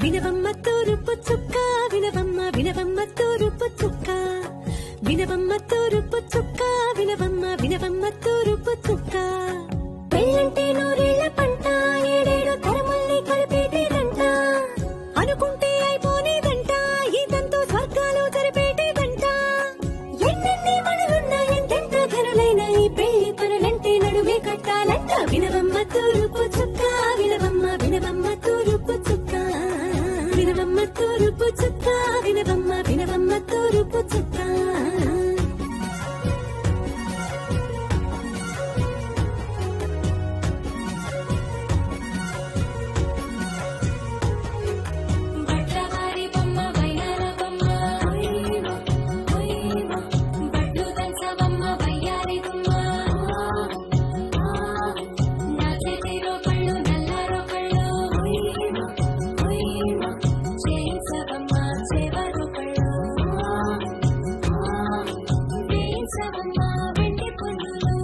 వినవమ్మ తూరుపు చుక్క వినవమ్మ వినవమ్మ తూరుపు చుక్క వినవమ్మ తూరుపు చుక్క వినవమ్మ వినవమ్మ తూరుపు చుక్క పెళ్ళంటే నూరేళ్ల పంట ఏడేడు తరముల్ని కలిపేటేదంట అనుకుంటే అయిపోనేదంట ఇదంతో స్వర్గాలు జరిపేటేదంట ఎన్నెన్ని మనులున్న ఎంతెంత ఘనులైన ఈ పెళ్లి పనులంటే నడుమే కట్టాలంట వినవమ్మ తూరుపు చుక్క వినవమ్మ వినవమ్మ తూరుపు చుక్క వినవమ్మ తూరుపు చుక్క వినవమ్మ వినవమ్మ తూరుపు చుక్క వెండి పుల్లు